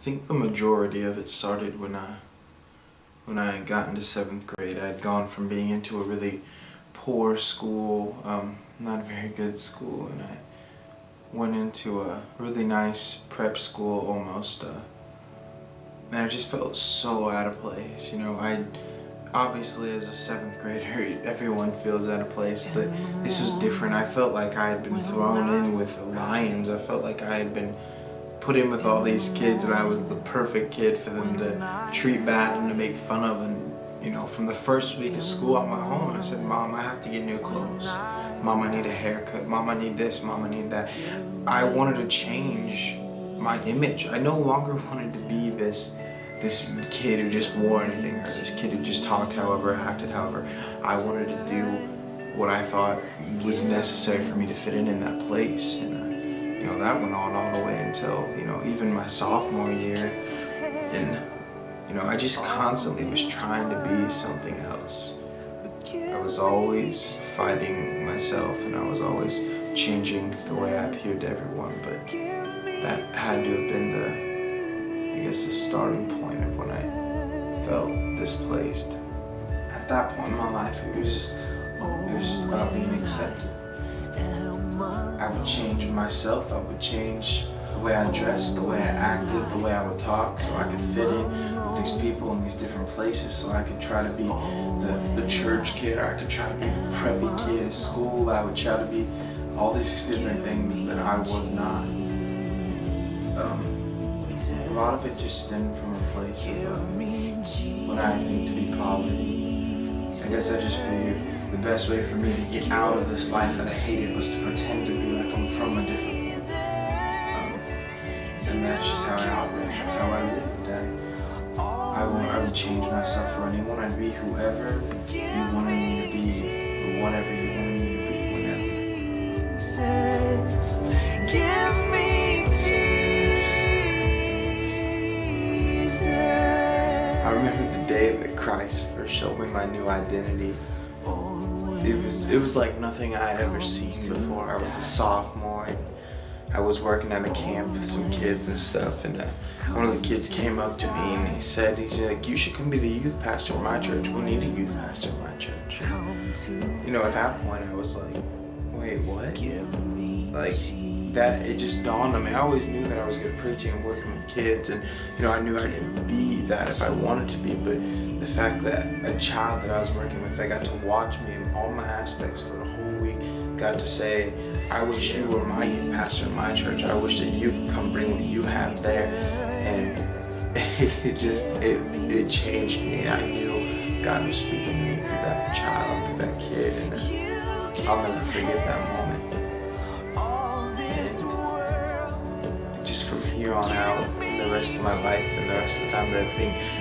think the majority of it started when I got into 7th grade. I had gone from being into a really poor school, not a very good school, and I went into a really nice prep school almost, and I just felt so out of place. I obviously, as a 7th grader, everyone feels out of place, but this was different. I felt like I had been thrown in with lions. I felt like I had been put in with all these kids and I was the perfect kid for them to treat bad and to make fun of. And from the first week of school, I went home and I said, Mom, I have to get new clothes. Mom, I need a haircut. Mom, I need this. Mom, I need that. I wanted to change my image. I no longer wanted to be this kid who just wore anything, or this kid who just talked however, acted however. I wanted to do what I thought was necessary for me to fit in that place. And that went on all the way until even my sophomore year. And I just constantly was trying to be something else. I was always fighting myself, and I was always changing the way I appeared to everyone, but that had to have been the starting point of when I felt displaced. At that point in my life, it was just about being accepted. I would change myself. I would change the way I dressed, the way I acted, the way I would talk, so I could fit in with these people in these different places, so I could try to be the church kid, or I could try to be the preppy kid at school. I would try to be all these different things that I was not. A lot of it just stemmed from a place of what I think to be poverty. I guess I just figured the best way for me to get out of this life that I hated was to pretend to be like I'm from a different world. And that's just how I operate. That's how I lived. And I would change myself for anyone. I'd be whoever you wanted me to be, or whatever you wanted me to be, whenever. Give me Jesus. I remember the day that Christ first showed me my new identity. It was like nothing I had ever seen before. I was a sophomore and I was working at a camp with some kids and stuff, and one of the kids came up to me and he's like, you should come be the youth pastor of my church. We need a youth pastor in my church. At that point I was like, wait, what? Like, that, it just dawned on me. I always knew that I was good at preaching and working with kids, and I knew I could be that if I wanted to be, but the fact that a child that I was working with, they got to watch me in all my aspects for a whole week, got to say, I wish you were my youth pastor in my church. I wish that you could come bring what you have there. And it changed me. I knew God was speaking to me through that child, through that kid, and I'll never forget that moment. And just from here on out, the rest of my life and the rest of the time that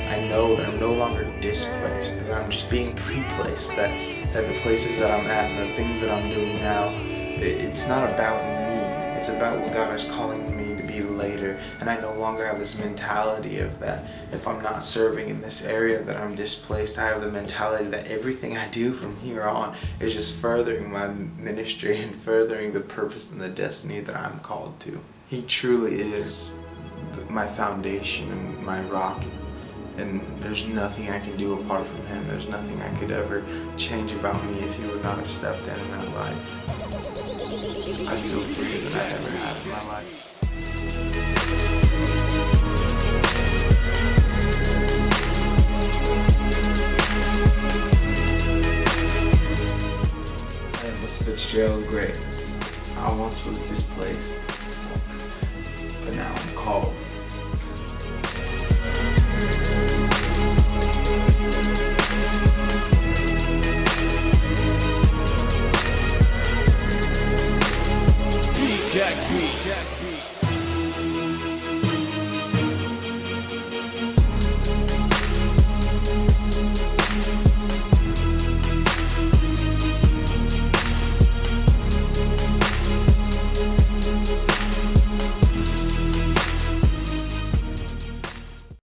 I know that I'm no longer displaced, that I'm just being pre-placed, that the places that I'm at and the things that I'm doing now, it's not about me, it's about what God is calling me to be later. And I no longer have this mentality of that if I'm not serving in this area that I'm displaced. I have the mentality that everything I do from here on is just furthering my ministry and furthering the purpose and the destiny that I'm called to. He truly is my foundation and my rock, and there's nothing I can do apart from him. There's nothing I could ever change about me if he would not have stepped in that life. I feel freer than I ever have in my life. My name is Fitzgerald Graves. I once was displaced, but now I'm called.